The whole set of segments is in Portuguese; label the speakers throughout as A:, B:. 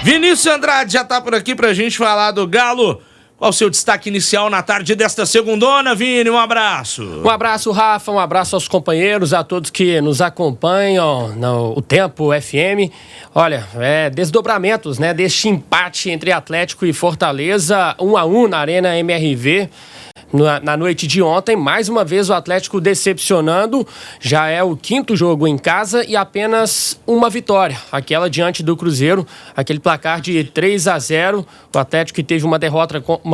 A: Vinícius Andrade já tá por aqui pra gente falar do Galo. Qual o seu destaque inicial na tarde desta segundona, Vini? Um abraço.
B: Um abraço, Rafa, um abraço aos companheiros, a todos que nos acompanham no Tempo FM. Olha, desdobramentos, né, deste empate entre Atlético e Fortaleza, 1-1 na Arena MRV. Na noite de ontem, mais uma vez o Atlético decepcionando, já é o 5º jogo em casa e apenas uma vitória, aquela diante do Cruzeiro, aquele placar de 3-0, o Atlético que teve uma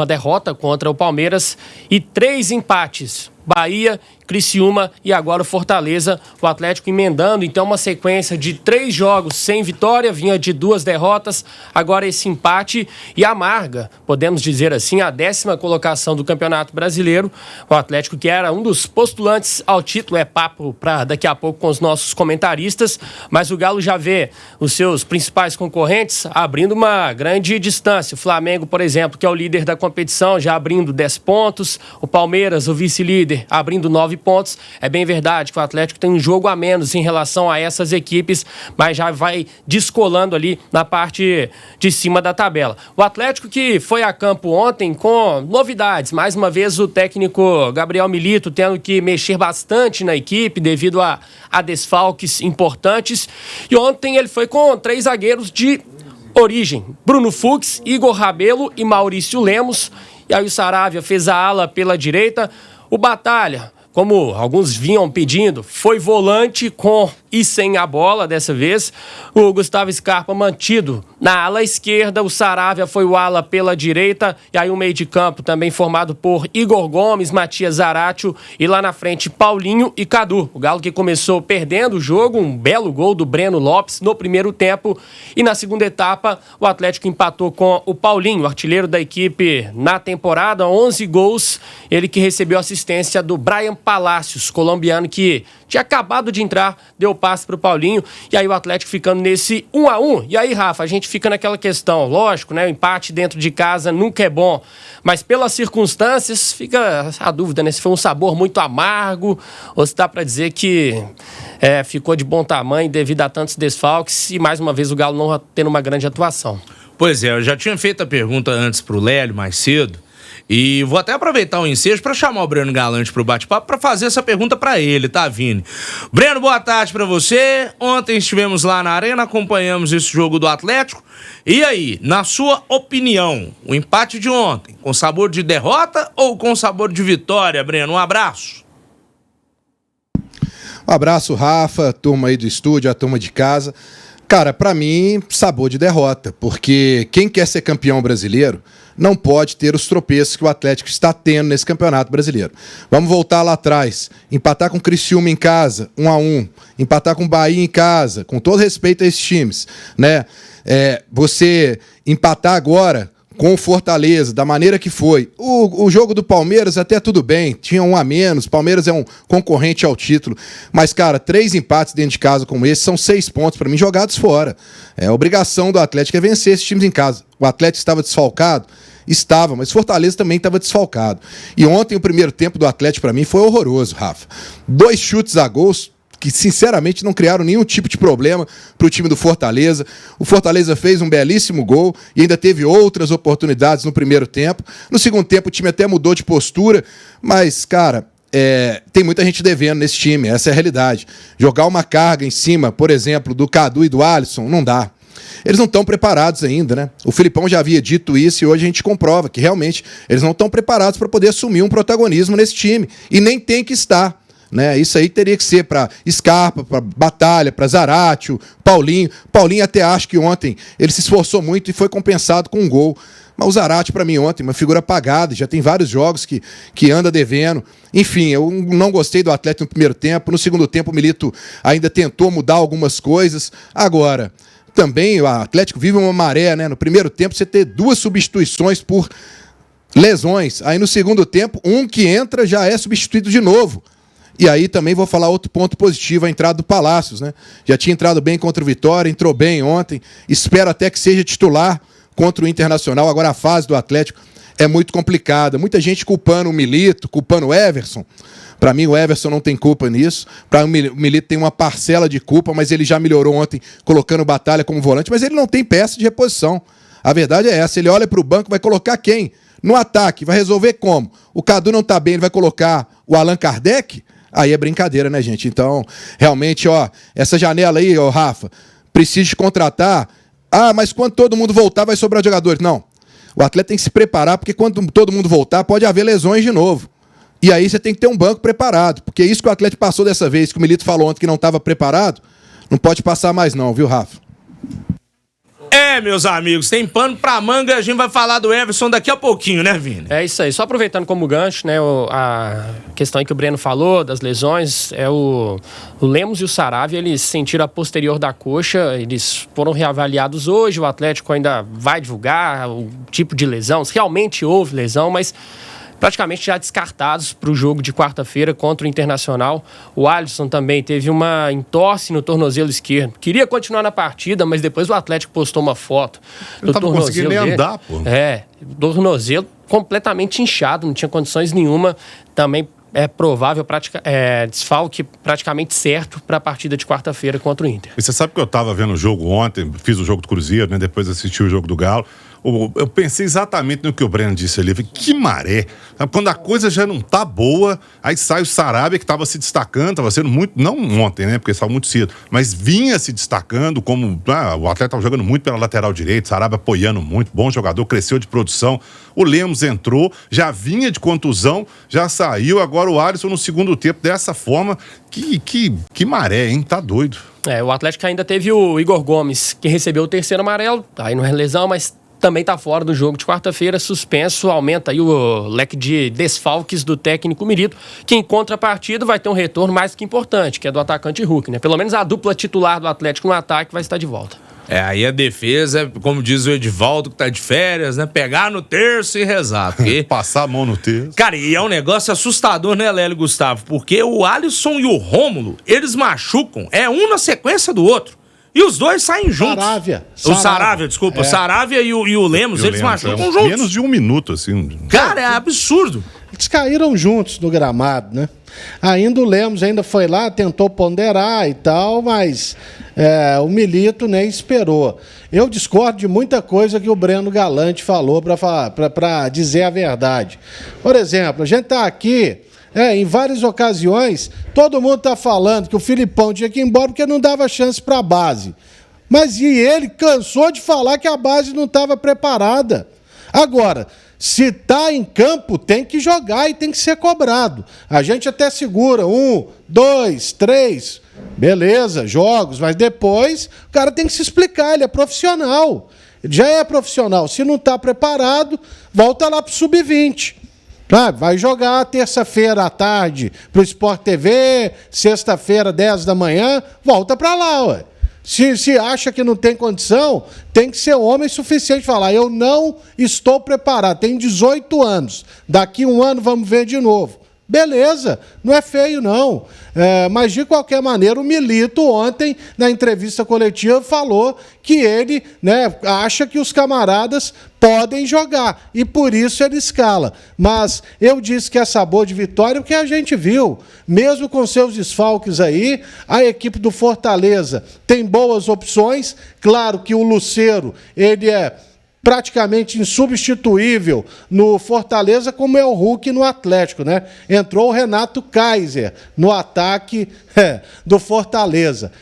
B: derrota contra o Palmeiras e 3 empates. Bahia, Criciúma e agora o Fortaleza, o Atlético emendando então uma sequência de 3 jogos sem vitória, vinha de 2 derrotas, agora esse empate e amarga, podemos dizer assim, a 10ª colocação do Campeonato Brasileiro. O Atlético, que era um dos postulantes ao título, é papo para daqui a pouco com os nossos comentaristas, mas o Galo já vê os seus principais concorrentes abrindo uma grande distância. O Flamengo, por exemplo, que é o líder da competição, já abrindo 10 pontos, o Palmeiras, o vice-líder, abrindo 9 pontos. É bem verdade que o Atlético tem um jogo a menos em relação a essas equipes, mas já vai descolando ali na parte de cima da tabela. O Atlético que foi a campo ontem com novidades. Mais uma vez o técnico Gabriel Milito tendo que mexer bastante na equipe devido a desfalques importantes. E ontem ele foi com 3 zagueiros de origem: Bruno Fux, Igor Rabelo e Maurício Lemos. E aí o Saravia fez a ala pela direita. O Batalha, como alguns vinham pedindo, foi volante com e sem a bola dessa vez. O Gustavo Scarpa mantido na ala esquerda, o Saravia foi o ala pela direita, e aí o meio de campo também formado por Igor Gomes, Matias Zaratio e lá na frente Paulinho e Cadu. O Galo que começou perdendo o jogo, um belo gol do Breno Lopes no primeiro tempo, e na segunda etapa o Atlético empatou com o Paulinho, artilheiro da equipe na temporada, 11 gols, ele que recebeu assistência do Brian Palacios, colombiano que tinha acabado de entrar, deu passe para o Paulinho, e aí o Atlético ficando nesse 1-1. E aí, Rafa, a gente fica naquela questão, lógico, né? O empate dentro de casa nunca é bom, mas pelas circunstâncias fica a dúvida, né? Se foi um sabor muito amargo, ou se dá para dizer que ficou de bom tamanho devido a tantos desfalques e mais uma vez o Galo não tendo uma grande atuação.
A: Pois é, eu já tinha feito a pergunta antes pro Lélio, mais cedo, e vou até aproveitar o ensejo para chamar o Breno Galante pro bate-papo para fazer essa pergunta para ele, tá, Vini? Breno, boa tarde para você. Ontem estivemos lá na Arena, acompanhamos esse jogo do Atlético. E aí, na sua opinião, o empate de ontem, com sabor de derrota ou com sabor de vitória, Breno? Um abraço.
C: Um abraço, Rafa, turma aí do estúdio, a turma de casa. Cara, pra mim, sabor de derrota, porque quem quer ser campeão brasileiro não pode ter os tropeços que o Atlético está tendo nesse campeonato brasileiro. Vamos voltar lá atrás, empatar com o Criciúma em casa, 1-1, empatar com o Bahia em casa, com todo respeito a esses times, né? Você empatar agora com o Fortaleza, da maneira que foi. O jogo do Palmeiras até tudo bem, tinha 1 a menos, Palmeiras é um concorrente ao título, mas, cara, 3 empates dentro de casa como esse são 6 pontos, para mim, jogados fora. A obrigação do Atlético é vencer esses times em casa. O Atlético estava desfalcado? Estava, mas Fortaleza também estava desfalcado. E ontem o primeiro tempo do Atlético, para mim, foi horroroso, Rafa. 2 chutes a gols que sinceramente não criaram nenhum tipo de problema para o time do Fortaleza. O Fortaleza fez um belíssimo gol e ainda teve outras oportunidades no primeiro tempo. No segundo tempo o time até mudou de postura, mas, cara, tem muita gente devendo nesse time, essa é a realidade. Jogar uma carga em cima, por exemplo, do Cadu e do Alisson, não dá. Eles não estão preparados ainda, né? O Filipão já havia dito isso e hoje a gente comprova que realmente eles não estão preparados para poder assumir um protagonismo nesse time. E nem tem que estar. Né? Isso aí teria que ser para Scarpa, para Batalha, para Zaratio, Paulinho. Paulinho até acho que ontem ele se esforçou muito e foi compensado com um gol. Mas o Zaratio, para mim, ontem, uma figura apagada, já tem vários jogos que anda devendo. Enfim, eu não gostei do Atlético no primeiro tempo. No segundo tempo, o Milito ainda tentou mudar algumas coisas. Agora, também o Atlético vive uma maré, né? No primeiro tempo, você ter 2 substituições por lesões. Aí no segundo tempo, um que entra já é substituído de novo. E aí também vou falar outro ponto positivo, a entrada do Palacios, né? Já tinha entrado bem contra o Vitória, entrou bem ontem, espero até que seja titular contra o Internacional. Agora a fase do Atlético é muito complicada, muita gente culpando o Milito, culpando o Everson. Para mim, o Everson não tem culpa nisso. Para mim, o Milito tem uma parcela de culpa, mas ele já melhorou ontem colocando o Batalha como volante, mas ele não tem peça de reposição. A verdade é essa. Ele olha para o banco, vai colocar quem? No ataque, vai resolver como? O Cadu não tá bem, ele vai colocar o Allan Kardec? Aí é brincadeira, né, gente? Então, realmente, essa janela aí, Rafa, precisa de contratar. Mas quando todo mundo voltar, vai sobrar jogadores. Não. O atleta tem que se preparar, porque quando todo mundo voltar, pode haver lesões de novo. E aí você tem que ter um banco preparado, porque isso que o Atlético passou dessa vez, que o Milito falou ontem que não estava preparado, não pode passar mais não, viu, Rafa?
A: Meus amigos, tem pano pra manga, a gente vai falar do Everson daqui a pouquinho, né, Vini?
B: É isso aí, só aproveitando como gancho, né, a questão aí que o Breno falou, das lesões, o Lemos e o Saravia, eles sentiram a posterior da coxa, eles foram reavaliados hoje, o Atlético ainda vai divulgar o tipo de lesão, se realmente houve lesão, mas praticamente já descartados para o jogo de quarta-feira contra o Internacional. O Alisson também teve uma entorse no tornozelo esquerdo. Queria continuar na partida, mas depois o Atlético postou uma foto do tornozelo. Não conseguia nem andar, pô. Tornozelo completamente inchado, não tinha condições nenhuma. Também é provável desfalque praticamente certo para a partida de quarta-feira contra o Inter.
D: E você sabe que eu estava vendo o jogo ontem, fiz o jogo do Cruzeiro, né? Depois assisti o jogo do Galo. Eu pensei exatamente no que o Breno disse ali. Eu falei, que maré. Quando a coisa já não tá boa, aí sai o Sarabia, que estava se destacando, estava sendo muito, não ontem, né? Porque saiu muito cedo, mas vinha se destacando como... o atleta estava jogando muito pela lateral direita, Sarabia apoiando muito, bom jogador, cresceu de produção. O Lemos entrou, já vinha de contusão, já saiu. Agora o Alisson no segundo tempo, dessa forma. Que maré, hein? Tá doido.
B: O Atlético ainda teve o Igor Gomes, que recebeu o terceiro amarelo, aí não é lesão, mas também está fora do jogo de quarta-feira, suspenso, aumenta aí o leque de desfalques do técnico Milito, que em contrapartida vai ter um retorno mais que importante, que é do atacante Hulk, né? Pelo menos a dupla titular do Atlético no ataque vai estar de volta.
A: Aí a defesa, como diz o Edivaldo, que tá de férias, né? Pegar no terço e rezar. Porque...
D: passar a mão no terço.
A: Cara, e é um negócio assustador, né, Lélio e Gustavo? Porque o Alisson e o Rômulo, eles machucam, um na sequência do outro. E os dois saem juntos. O Saravia, desculpa. O Saravia e o Lemos, eles machucam juntos.
D: Menos de um minuto, assim.
A: Cara, é absurdo.
E: Eles caíram juntos no gramado, né? Ainda o Lemos foi lá, tentou ponderar e tal, mas o Milito nem esperou. Eu discordo de muita coisa que o Breno Galante falou para dizer a verdade. Por exemplo, a gente está aqui... em várias ocasiões, todo mundo está falando que o Filipão tinha que ir embora porque não dava chance para a base. Mas e ele cansou de falar que a base não estava preparada. Agora, se está em campo, tem que jogar e tem que ser cobrado. A gente até segura 1, 2, 3, beleza, jogos, mas depois o cara tem que se explicar, ele é profissional. Ele já é profissional. Se não está preparado, volta lá para o sub-20. Vai jogar terça-feira à tarde para o Sport TV, sexta-feira, 10 da manhã, volta para lá, ué. Se acha que não tem condição, tem que ser homem suficiente falar, eu não estou preparado, tenho 18 anos, daqui um ano vamos ver de novo. Beleza, não é feio não, mas de qualquer maneira o Milito ontem na entrevista coletiva falou que ele acha que os camaradas podem jogar e por isso ele escala, mas eu disse que é sabor de vitória porque a gente viu, mesmo com seus desfalques aí, a equipe do Fortaleza tem boas opções, claro que o Lucero, ele é praticamente insubstituível no Fortaleza, como é o Hulk no Atlético, né? Entrou o Renato Kaiser no ataque do Fortaleza.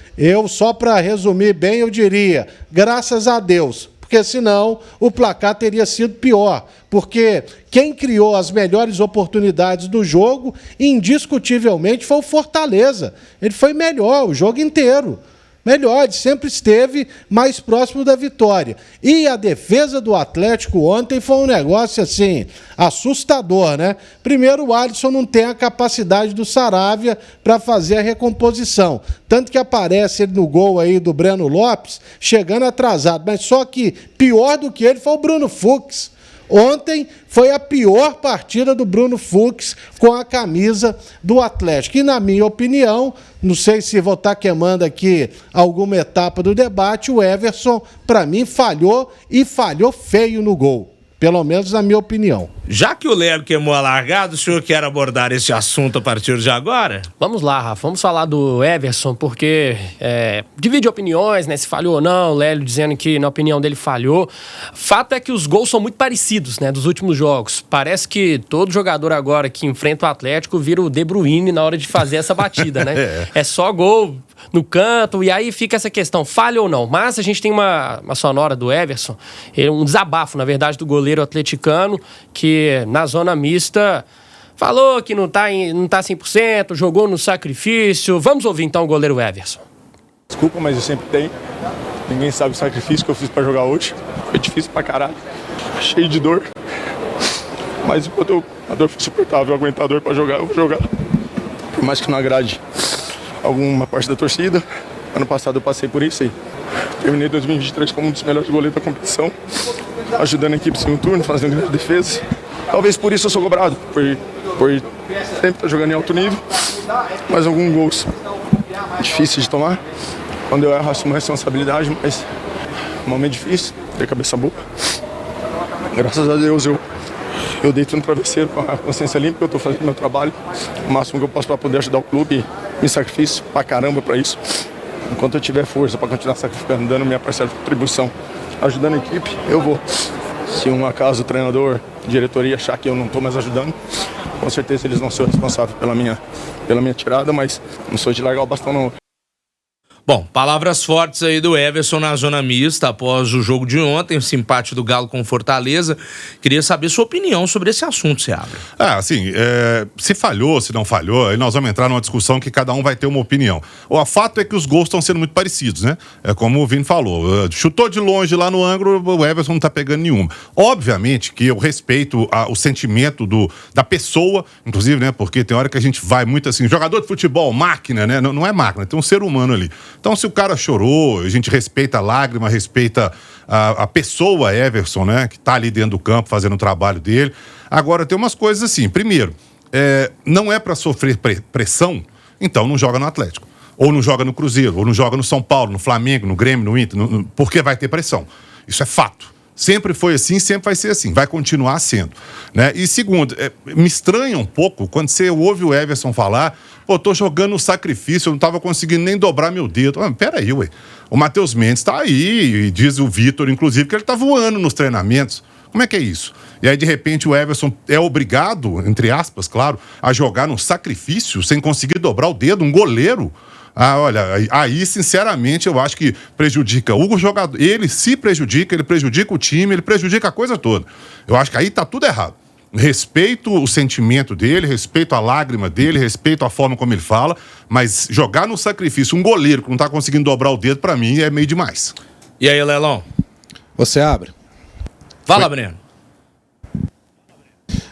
E: Só para resumir bem, eu diria, graças a Deus, porque senão o placar teria sido pior, porque quem criou as melhores oportunidades do jogo, indiscutivelmente, foi o Fortaleza. Ele foi melhor o jogo inteiro. Melhor, ele sempre esteve mais próximo da vitória. E a defesa do Atlético ontem foi um negócio assim, assustador, né? Primeiro, o Alisson não tem a capacidade do Saravia para fazer a recomposição. Tanto que aparece ele no gol aí do Breno Lopes, chegando atrasado. Mas só que pior do que ele foi o Bruno Fux. Ontem foi a pior partida do Bruno Fux com a camisa do Atlético. E, na minha opinião, não sei se vou estar queimando aqui alguma etapa do debate, o Everson, para mim, falhou e falhou feio no gol. Pelo menos na minha opinião.
A: Já que o Lélio queimou a largada, o senhor quer abordar esse assunto a partir de agora?
B: Vamos lá, Rafa, vamos falar do Everson, porque divide opiniões, né, se falhou ou não, o Lélio dizendo que na opinião dele falhou. Fato é que os gols são muito parecidos, né, dos últimos jogos. Parece que todo jogador agora que enfrenta o Atlético vira o De Bruyne na hora de fazer essa batida, né? É só gol no canto, e aí fica essa questão, falha ou não. Mas a gente tem uma sonora do Everson, um desabafo, na verdade, do goleiro atleticano, que na zona mista falou que não tá 100%, jogou no sacrifício. Vamos ouvir então o goleiro Everson.
F: Desculpa, mas eu sempre tenho. Ninguém sabe o sacrifício que eu fiz pra jogar hoje. Foi difícil pra caralho. Cheio de dor. Mas enquanto a dor for suportável, eu aguentar a dor pra jogar, eu vou jogar. Por mais que não agrade alguma parte da torcida. Ano passado eu passei por isso aí. Terminei 2023 como um dos melhores goleiros da competição, ajudando a equipe no segundo turno, fazendo grande defesa. Talvez por isso eu sou cobrado, por sempre estar jogando em alto nível. Mas alguns gols difíceis de tomar. Quando eu erro, assumo a responsabilidade, mas é um momento difícil, ter cabeça boa. Graças a Deus eu deito no travesseiro com a consciência limpa, eu estou fazendo meu trabalho, o máximo que eu posso para poder ajudar o clube, me sacrifício pra caramba para isso. Enquanto eu tiver força para continuar sacrificando, dando minha parcela de contribuição, ajudando a equipe, eu vou. Se um acaso o treinador, diretoria achar que eu não estou mais ajudando, com certeza eles não são responsáveis pela minha tirada, mas não sou de largar o bastão não.
A: Bom, palavras fortes aí do Everson na zona mista após o jogo de ontem, esse empate do Galo com Fortaleza. Queria saber sua opinião sobre esse assunto, Seabra.
D: Assim, se falhou, se não falhou, aí nós vamos entrar numa discussão que cada um vai ter uma opinião. O fato é que os gols estão sendo muito parecidos, né? É como o Vini falou, chutou de longe lá no ângulo, o Everson não tá pegando nenhuma. Obviamente que eu respeito o sentimento da pessoa, inclusive, né? Porque tem hora que a gente vai muito assim, jogador de futebol, máquina, né? Não é máquina, tem um ser humano ali. Então, se o cara chorou, a gente respeita a lágrima, respeita a pessoa Everson, né? Que tá ali dentro do campo fazendo o trabalho dele. Agora, tem umas coisas assim. Primeiro, não é para sofrer pressão, então não joga no Atlético. Ou não joga no Cruzeiro, ou não joga no São Paulo, no Flamengo, no Grêmio, no Inter, porque vai ter pressão. Isso é fato. Sempre foi assim, sempre vai ser assim, vai continuar sendo, né? E segundo, me estranha um pouco quando você ouve o Everson falar, tô jogando no sacrifício, eu não tava conseguindo nem dobrar meu dedo. Peraí, ué, o Matheus Mendes tá aí, e diz o Vitor, inclusive, que ele tá voando nos treinamentos. Como é que é isso? E aí, de repente, o Everson é obrigado, entre aspas, claro, a jogar no sacrifício, sem conseguir dobrar o dedo, um goleiro. Olha, aí sinceramente eu acho que prejudica o jogador, ele se prejudica, ele prejudica o time, ele prejudica a coisa toda. Eu acho que aí tá tudo errado. Respeito o sentimento dele, respeito a lágrima dele, respeito a forma como ele fala, mas jogar no sacrifício um goleiro que não tá conseguindo dobrar o dedo, pra mim, é meio demais.
A: E aí, Lelão?
C: Você abre?
A: Fala, Breno.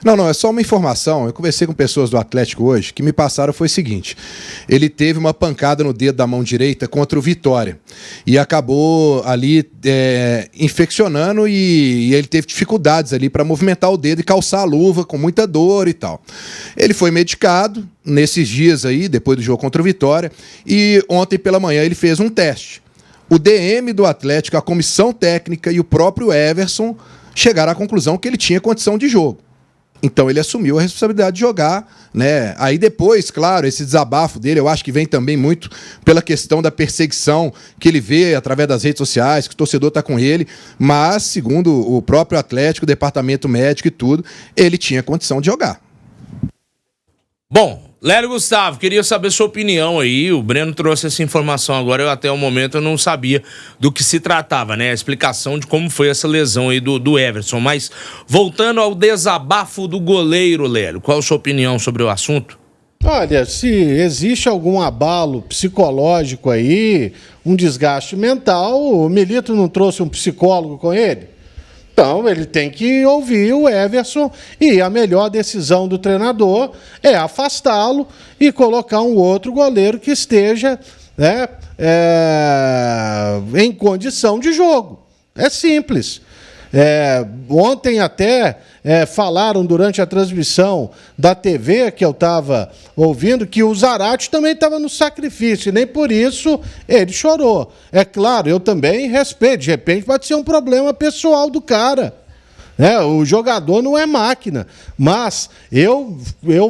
C: Não, é só uma informação. Eu conversei com pessoas do Atlético hoje que me passaram foi o seguinte: ele teve uma pancada no dedo da mão direita contra o Vitória e acabou ali infeccionando e ele teve dificuldades ali para movimentar o dedo e calçar a luva com muita dor e tal. Ele foi medicado nesses dias aí, depois do jogo contra o Vitória, e ontem pela manhã ele fez um teste. O DM do Atlético, a comissão técnica e o próprio Everson chegaram à conclusão que ele tinha condição de jogo. Então ele assumiu a responsabilidade de jogar, né? Aí depois, claro, esse desabafo dele, eu acho que vem também muito pela questão da perseguição que ele vê através das redes sociais, que o torcedor está com ele, mas, segundo o próprio Atlético, o departamento médico e tudo, ele tinha condição de jogar.
A: Bom, Lélio Gustavo, queria saber sua opinião aí. O Breno trouxe essa informação agora, eu até o momento eu não sabia do que se tratava, né? A explicação de como foi essa lesão aí do Everson. Mas voltando ao desabafo do goleiro, Lélio, qual a sua opinião sobre o assunto?
E: Olha, se existe algum abalo psicológico aí, um desgaste mental, o Milito não trouxe um psicólogo com ele? Então, ele tem que ouvir o Everson e a melhor decisão do treinador é afastá-lo e colocar um outro goleiro que esteja, né, em condição de jogo. É simples. Ontem até falaram durante a transmissão da TV que eu estava ouvindo que o Zarate também estava no sacrifício e nem por isso ele chorou. É claro, eu também respeito, de repente pode ser um problema pessoal do cara. O jogador não é máquina, mas eu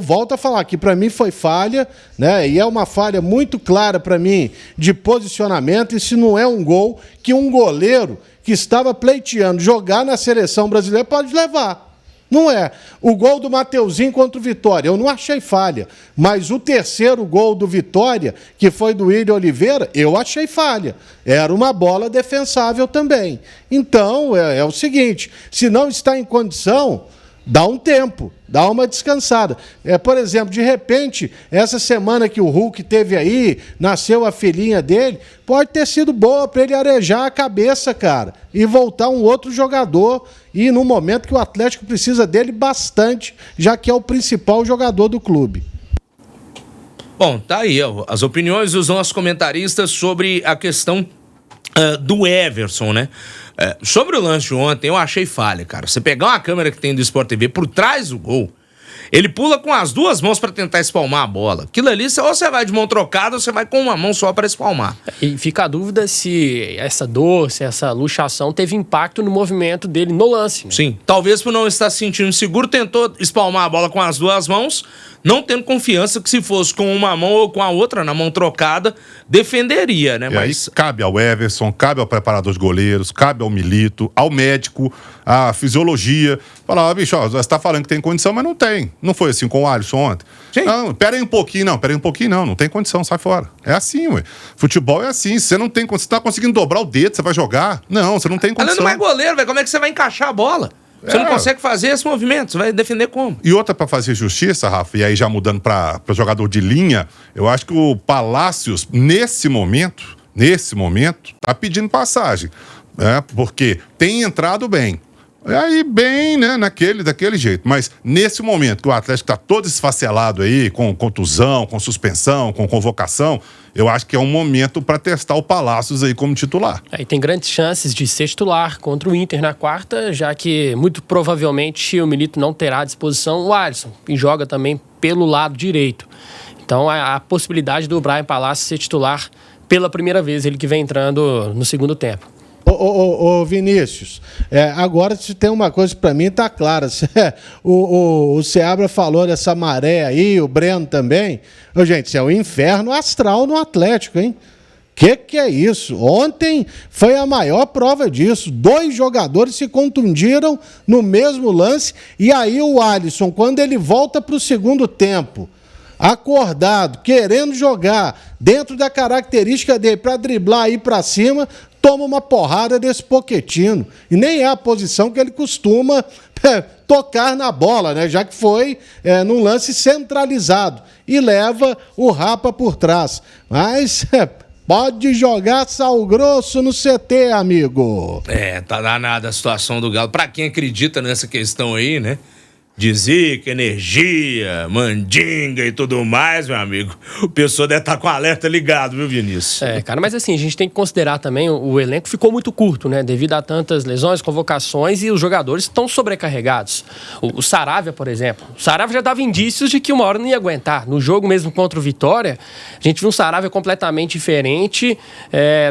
E: volto a falar que para mim foi falha, né? E é uma falha muito clara para mim de posicionamento. E se não é um gol que um goleiro que estava pleiteando jogar na seleção brasileira pode levar. Não é. O gol do Mateuzinho contra o Vitória, eu não achei falha. Mas o terceiro gol do Vitória, que foi do William Oliveira, eu achei falha. Era uma bola defensável também. Então, é o seguinte, se não está em condição, dá um tempo, dá uma descansada. Por exemplo, de repente, essa semana que o Hulk teve aí, nasceu a filhinha dele, pode ter sido boa para ele arejar a cabeça, cara, e voltar um outro jogador, e no momento que o Atlético precisa dele bastante, já que é o principal jogador do clube.
A: Bom, tá aí as opiniões dos nossos comentaristas sobre a questão do Everson, né? Sobre o lance de ontem, eu achei falha, cara. Você pegar uma câmera que tem do Sport TV por trás do gol, ele pula com as duas mãos pra tentar espalmar a bola. Aquilo ali, ou você vai de mão trocada ou você vai com uma mão só pra espalmar.
B: E fica a dúvida se essa dor, se essa luxação teve impacto no movimento dele no lance. Né?
A: Sim, talvez por não estar se sentindo seguro, tentou espalmar a bola com as duas mãos, não tendo confiança que se fosse com uma mão ou com a outra, na mão trocada, defenderia, né?
D: Mas aí cabe ao Everson, cabe ao preparador de goleiros, cabe ao Milito, ao médico, à fisiologia. Falar, bicho, você tá falando que tem condição, mas não tem. Não foi assim com o Alisson ontem? Sim. Não, pera aí um pouquinho, não tem condição, sai fora. É assim, ué. Futebol é assim, você não tem, você tá conseguindo dobrar o dedo, você vai jogar? Não, você não tem condição.
A: Além do mais goleiro, velho, como é que você vai encaixar a bola? Você não consegue fazer esse movimento, você vai defender como?
D: E outra, para fazer justiça, Rafa, e aí já mudando para jogador de linha, eu acho que o Palácios, nesse momento, tá pedindo passagem. Porque tem entrado bem. Aí bem, né, daquele jeito. Mas nesse momento que o Atlético está todo esfacelado aí, com contusão, com suspensão, com convocação, eu acho que é um momento para testar o Palácios aí como titular.
B: E tem grandes chances de ser titular contra o Inter na quarta, já que muito provavelmente o Milito não terá à disposição o Alisson, que joga também pelo lado direito. Então a possibilidade do Brian Palácios ser titular pela primeira vez, ele que vem entrando no segundo tempo.
E: Ô Vinícius, agora se tem uma coisa para mim tá clara. O Seabra falou dessa maré aí, o Breno também. Gente, isso é o inferno astral no Atlético, hein? Que é isso? Ontem foi a maior prova disso. 2 jogadores se contundiram no mesmo lance e aí o Alisson, quando ele volta para o segundo tempo, acordado, querendo jogar dentro da característica dele para driblar e ir para cima, toma uma porrada desse Pochettino. E nem é a posição que ele costuma tocar na bola, né? Já que foi num lance centralizado. E leva o Rapa por trás. Mas pode jogar sal grosso no CT, amigo.
A: Tá danada a situação do Galo. Pra quem acredita nessa questão aí, né? De zica, energia, mandinga e tudo mais, meu amigo. O pessoal deve estar com o alerta ligado, viu, Vinícius?
B: Cara, mas assim, a gente tem que considerar também o elenco ficou muito curto, né? Devido a tantas lesões, convocações e os jogadores estão sobrecarregados. O Saravia, por exemplo. O Saravia já dava indícios de que uma hora não ia aguentar. No jogo mesmo contra o Vitória, a gente viu um Saravia completamente diferente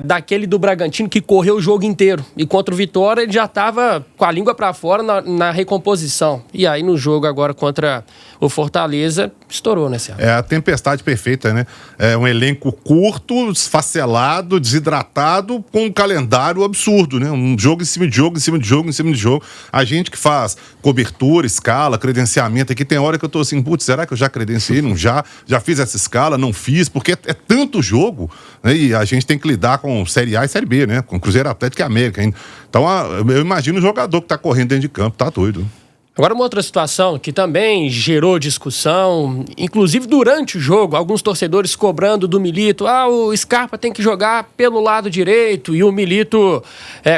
B: daquele do Bragantino que correu o jogo inteiro. E contra o Vitória ele já estava com a língua para fora na recomposição. E aí no jogo agora contra o Fortaleza, estourou, né, Céu?
D: É a tempestade perfeita, né? É um elenco curto, esfacelado, desidratado, com um calendário absurdo, né? Um jogo em cima de jogo, em cima de jogo, em cima de jogo. A gente que faz cobertura, escala, credenciamento aqui, tem hora que eu tô assim, putz, será que eu já credenciei? Não, já fiz essa escala, não fiz, porque é tanto jogo, né? E a gente tem que lidar com Série A e Série B, né? Com Cruzeiro Atlético e América ainda. Então, eu imagino o jogador que tá correndo dentro de campo, tá doido.
B: Agora, uma outra situação que também gerou discussão, inclusive durante o jogo, alguns torcedores cobrando do Milito, o Scarpa tem que jogar pelo lado direito, e o Milito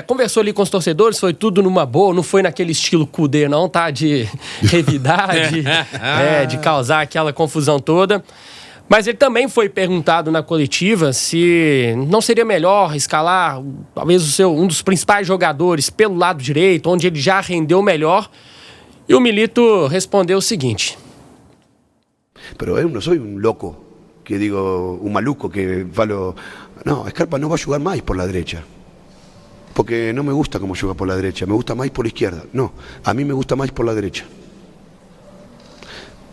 B: conversou ali com os torcedores, foi tudo numa boa, não foi naquele estilo Kudê não, tá? De revidar, de causar aquela confusão toda. Mas ele também foi perguntado na coletiva se não seria melhor escalar talvez um dos principais jogadores pelo lado direito, onde ele já rendeu melhor. E o Milito respondeu o seguinte:
G: Pero eu não sou louco, que digo, maluco que falo, não, Scarpa não vai jogar mais por la derecha. Porque no me gusta cómo juega por la derecha, me gusta más por la izquierda. No, a mí me gusta más por la derecha.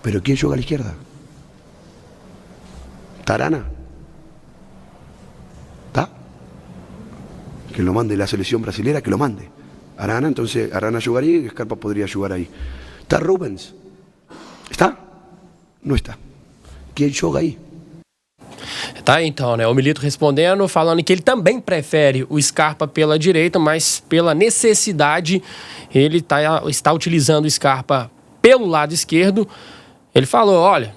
G: ¿Pero quién juega a la izquierda? ¿Arana? ¿Está? Que lo mande la selección brasilera, que lo mande. Arana, entonces Arana jugaría y Scarpa podría jugar ahí. ¿Está Rubens? ¿Está? Não está. Quem joga aí?
B: Tá, então, né? O Milito respondendo, falando que ele também prefere o Scarpa pela direita, mas pela necessidade ele está utilizando o Scarpa pelo lado esquerdo. Ele falou, olha,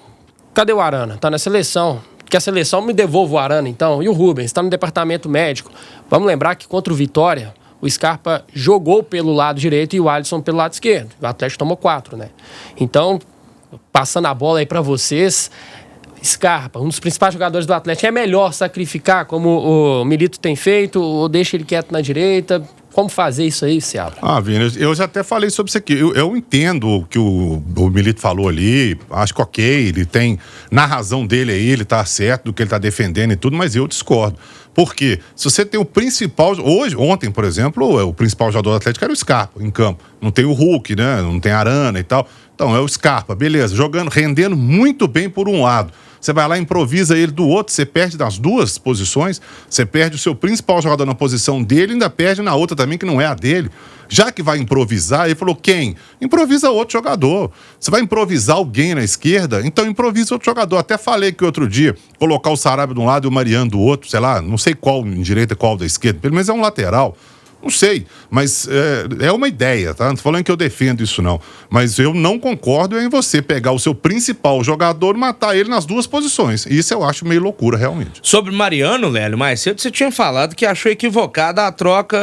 B: cadê o Arana? Tá na seleção. Que a seleção me devolva o Arana, então. E o Rubens? Está no departamento médico. Vamos lembrar que contra o Vitória, o Scarpa jogou pelo lado direito e o Alisson pelo lado esquerdo. O Atlético tomou 4, né? Então, passando a bola aí para vocês, Scarpa, um dos principais jogadores do Atlético, é melhor sacrificar como o Milito tem feito ou deixa ele quieto na direita? Como fazer isso aí, Seabra?
D: Vini, eu já até falei sobre isso aqui. Eu entendo o que o Milito falou ali, acho que ok, ele tem, na razão dele aí, ele tá certo do que ele tá defendendo e tudo, mas eu discordo. Por quê? Se você tem o principal, ontem, por exemplo, o principal jogador do Atlético era o Scarpa em campo. Não tem o Hulk, né? Não tem a Arana e tal. Então, é o Scarpa, beleza, jogando, rendendo muito bem por um lado. Você vai lá, improvisa ele do outro, você perde nas duas posições, você perde o seu principal jogador na posição dele e ainda perde na outra também, que não é a dele. Já que vai improvisar, ele falou, quem? Improvisa outro jogador. Você vai improvisar alguém na esquerda? Então improvisa outro jogador. Até falei que outro dia, colocar o Sarabia de um lado e o Mariano do outro, sei lá, não sei qual em direita e qual da esquerda, pelo menos é um lateral. Não sei, mas é uma ideia, tá? Não tô falando que eu defendo isso, não. Mas eu não concordo em você pegar o seu principal jogador e matar ele nas duas posições. Isso eu acho meio loucura, realmente.
A: Sobre Mariano, Lélio, mais cedo você tinha falado que achou equivocada a troca,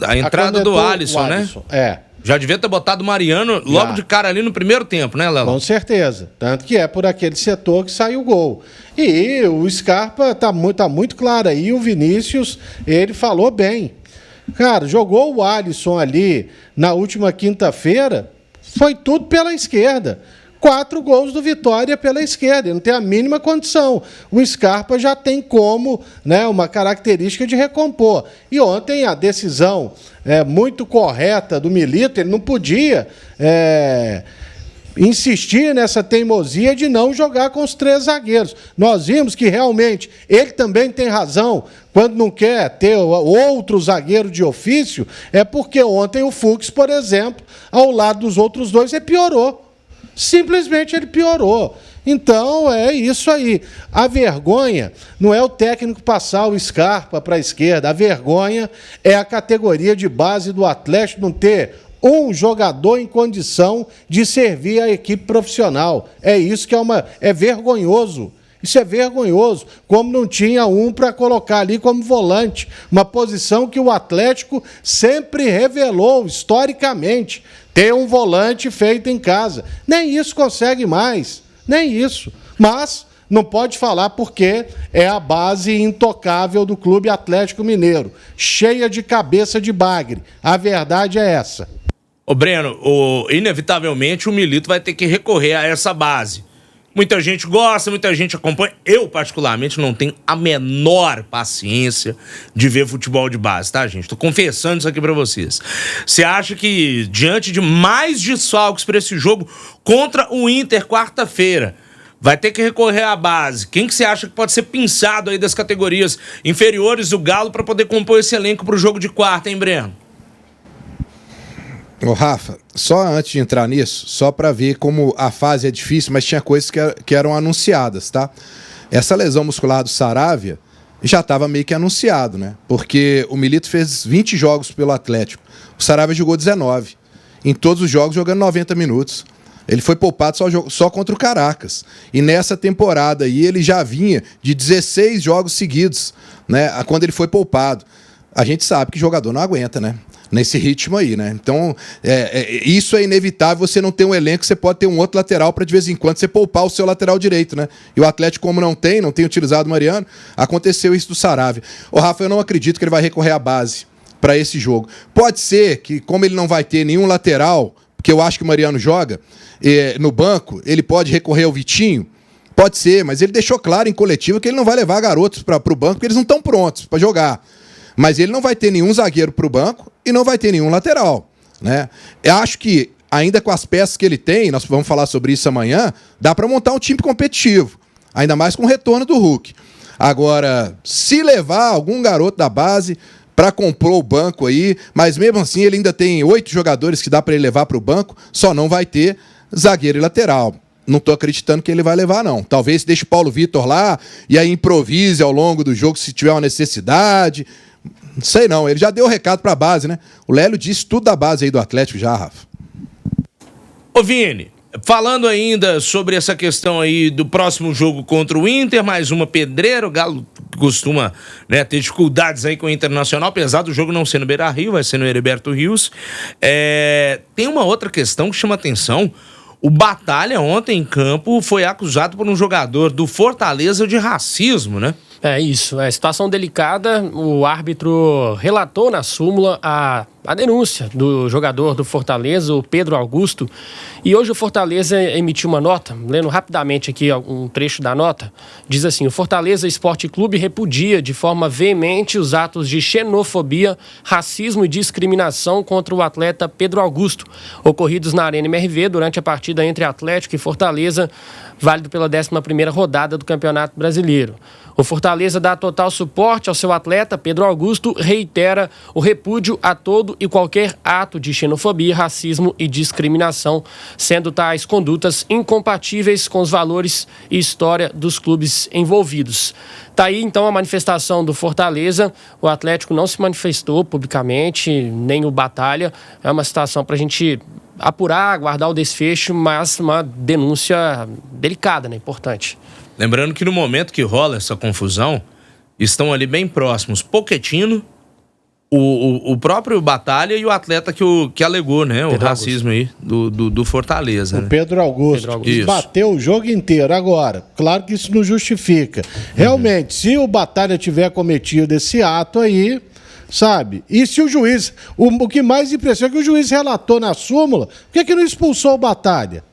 A: a entrada do Alisson, né? Já devia ter botado o Mariano logo de cara ali no primeiro tempo, né, Léo?
E: Com certeza. Tanto que é por aquele setor que sai o gol. E o Scarpa tá muito claro aí. O Vinícius, ele falou bem. Cara, jogou o Alisson ali na última quinta-feira, foi tudo pela esquerda. 4 gols do Vitória pela esquerda, ele não tem a mínima condição. O Scarpa já tem como, né, uma característica de recompor. E ontem a decisão muito correta do Milito, ele não podia insistir nessa teimosia de não jogar com os 3 zagueiros. Nós vimos que realmente ele também tem razão quando não quer ter outro zagueiro de ofício, é porque ontem o Fux, por exemplo, ao lado dos outros 2, ele piorou. Simplesmente ele piorou. Então é isso aí. A vergonha não é o técnico passar o Scarpa para a esquerda, a vergonha é a categoria de base do Atlético não ter um jogador em condição de servir a equipe profissional. É isso que é vergonhoso. Isso é vergonhoso. Como não tinha um para colocar ali como volante. Uma posição que o Atlético sempre revelou, historicamente, ter um volante feito em casa. Nem isso consegue mais. Nem isso. Mas não pode falar porque é a base intocável do Clube Atlético Mineiro. Cheia de cabeça de bagre. A verdade é essa.
A: Ô Breno, inevitavelmente o Milito vai ter que recorrer a essa base. Muita gente gosta, muita gente acompanha. Eu, particularmente, não tenho a menor paciência de ver futebol de base, tá, gente? Tô confessando isso aqui pra vocês. Você acha que, diante de mais desfalques pra esse jogo contra o Inter, quarta-feira, vai ter que recorrer à base? Quem que você acha que pode ser pinçado aí das categorias inferiores do Galo pra poder compor esse elenco pro jogo de quarta, hein, Breno?
C: Ô Rafa, só antes de entrar nisso, só para ver como a fase é difícil, mas tinha coisas que eram anunciadas, tá? Essa lesão muscular do Sarabia já estava meio que anunciado, né? Porque o Milito fez 20 jogos pelo Atlético, o Sarabia jogou 19, em todos os jogos jogando 90 minutos. Ele foi poupado só contra o Caracas. E nessa temporada aí ele já vinha de 16 jogos seguidos, né? Quando ele foi poupado. A gente sabe que jogador não aguenta, né? Nesse ritmo aí, né? Então, isso é inevitável, você não ter um elenco, você pode ter um outro lateral para de vez em quando você poupar o seu lateral direito, né? E o Atlético, como não tem utilizado o Mariano, aconteceu isso do Sarabia. Ô Rafa, eu não acredito que ele vai recorrer à base para esse jogo. Pode ser que, como ele não vai ter nenhum lateral, porque eu acho que o Mariano joga no banco, ele pode recorrer ao Vitinho, pode ser, mas ele deixou claro em coletiva que ele não vai levar garotos para o banco, porque eles não estão prontos para jogar. Mas ele não vai ter nenhum zagueiro para o banco e não vai ter nenhum lateral, né? Eu acho que, ainda com as peças que ele tem, nós vamos falar sobre isso amanhã, dá para montar um time competitivo, ainda mais com o retorno do Hulk. Agora, se levar algum garoto da base para compor o banco aí, mas mesmo assim ele ainda tem 8 jogadores que dá para ele levar para o banco, só não vai ter zagueiro e lateral. Não estou acreditando que ele vai levar, não. Talvez deixe o Paulo Vitor lá e aí improvise ao longo do jogo se tiver uma necessidade. Não sei não, ele já deu o recado para a base, né? O Lélio disse tudo da base aí do Atlético já, Rafa.
A: Ô Vini, falando ainda sobre essa questão aí do próximo jogo contra o Inter, mais uma pedreira, o Galo costuma, né, ter dificuldades aí com o Internacional, apesar do jogo não ser no Beira-Rio, vai ser no Heriberto Rios. Tem uma outra questão que chama atenção. O Batalha ontem em campo foi acusado por um jogador do Fortaleza de racismo, né?
B: É isso, é situação delicada. O árbitro relatou na súmula a denúncia do jogador do Fortaleza, o Pedro Augusto. E hoje o Fortaleza emitiu uma nota, lendo rapidamente aqui um trecho da nota, diz assim: o Fortaleza Esporte Clube repudia de forma veemente os atos de xenofobia, racismo e discriminação contra o atleta Pedro Augusto, ocorridos na Arena MRV durante a partida entre Atlético e Fortaleza, válido pela 11ª rodada do Campeonato Brasileiro. O Fortaleza dá total suporte ao seu atleta, Pedro Augusto, reitera o repúdio a todo e qualquer ato de xenofobia, racismo e discriminação, sendo tais condutas incompatíveis com os valores e história dos clubes envolvidos. Tá aí, então, a manifestação do Fortaleza. O Atlético não se manifestou publicamente, nem o Batalha. É uma situação para a gente apurar, aguardar o desfecho, mas uma denúncia delicada, né? Importante.
A: Lembrando que no momento que rola essa confusão, estão ali bem próximos Pochettino, o próprio Batalha e o atleta que alegou, né? O racismo aí do Fortaleza.
E: O Pedro Augusto. Bateu o jogo inteiro. Agora, claro que isso não justifica. Realmente, se o Batalha tiver cometido esse ato aí, sabe? E se o juiz... O que mais impressiona é que o juiz relatou na súmula, por que não expulsou o Batalha?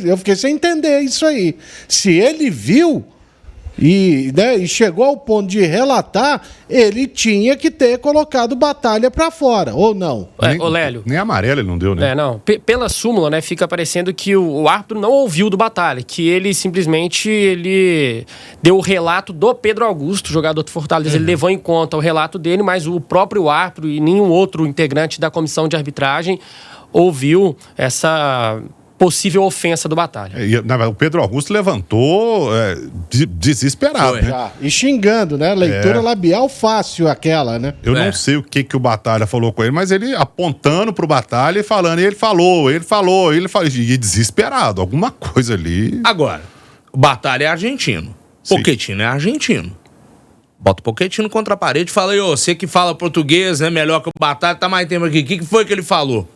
E: Eu fiquei sem entender isso aí. Se ele viu e chegou ao ponto de relatar, ele tinha que ter colocado Batalha pra fora, ou não?
B: Ô Lélio.
D: Nem amarelo ele não deu, né?
B: Não. Pela súmula, né, fica parecendo que o árbitro não ouviu do Batalha, que ele simplesmente deu o relato do Pedro Augusto, jogador do Fortaleza. Ele levou em conta o relato dele, mas o próprio árbitro e nenhum outro integrante da comissão de arbitragem ouviu essa possível ofensa do Batalha.
D: O Pedro Augusto levantou desesperado, né?
E: E xingando, né? Leitura labial fácil aquela, né?
D: Eu não sei o que o Batalha falou com ele, mas ele apontando pro Batalha e falando, ele falou, e desesperado, alguma coisa ali.
A: Agora, o Batalha é argentino, Pochettino é argentino. Bota o Pochettino contra a parede e fala, você que fala português, né, melhor que o Batalha, tá mais tempo aqui, o que foi que ele falou?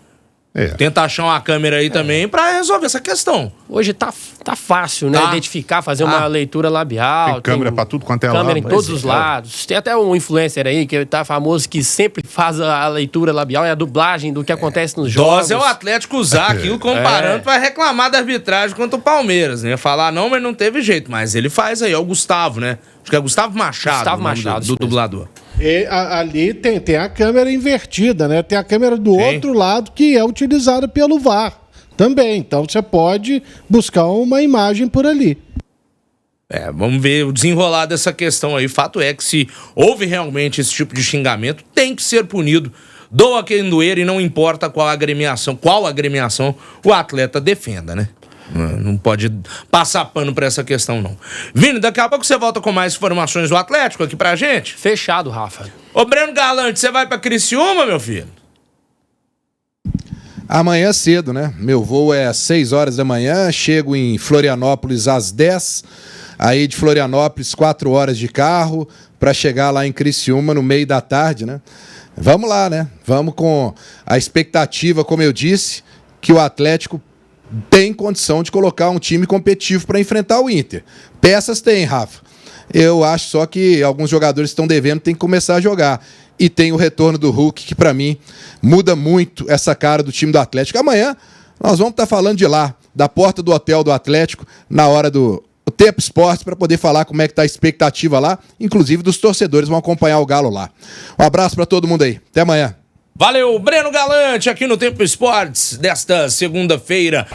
A: Tenta achar uma câmera aí também pra resolver essa questão.
B: Hoje tá fácil, né? Identificar, fazer uma leitura labial.
D: Tem câmera pra tudo quanto é lado.
B: Câmera em todos os lados. Tem até um influencer aí que tá famoso que sempre faz a leitura labial e a dublagem do que acontece nos jogos.
A: Dose é o Atlético usar aquilo comparando pra reclamar da arbitragem contra o Palmeiras, né? Falar não, mas não teve jeito. Mas ele faz aí, é o Gustavo, né? Acho que é Gustavo Machado, do dublador.
E: E ali tem a câmera invertida, né? Tem a câmera do outro lado que é utilizada pelo VAR também. Então você pode buscar uma imagem por ali.
A: Vamos ver o desenrolar dessa questão aí. Fato é que se houve realmente esse tipo de xingamento, tem que ser punido. Doa quem doer e não importa qual agremiação o atleta defenda, né? Não pode passar pano pra essa questão, não. Vini, daqui a pouco você volta com mais informações do Atlético aqui pra gente?
B: Fechado, Rafa.
A: Ô, Breno Galante, você vai pra Criciúma, meu filho?
C: Amanhã cedo, né? Meu voo é às 6 horas da manhã, chego em Florianópolis às 10, aí de Florianópolis 4 horas de carro, pra chegar lá em Criciúma no meio da tarde, né? Vamos lá, né? Vamos com a expectativa, como eu disse, que o Atlético tem condição de colocar um time competitivo para enfrentar o Inter. Peças tem, Rafa. Eu acho só que alguns jogadores estão devendo, tem que começar a jogar. E tem o retorno do Hulk, que para mim muda muito essa cara do time do Atlético. Amanhã nós vamos estar falando de lá, da porta do hotel do Atlético, na hora do o Tempo Esportes para poder falar como é que tá a expectativa lá, inclusive dos torcedores vão acompanhar o Galo lá. Um abraço para todo mundo aí. Até amanhã.
A: Valeu, Breno Galante, aqui no Tempo Esportes desta segunda-feira.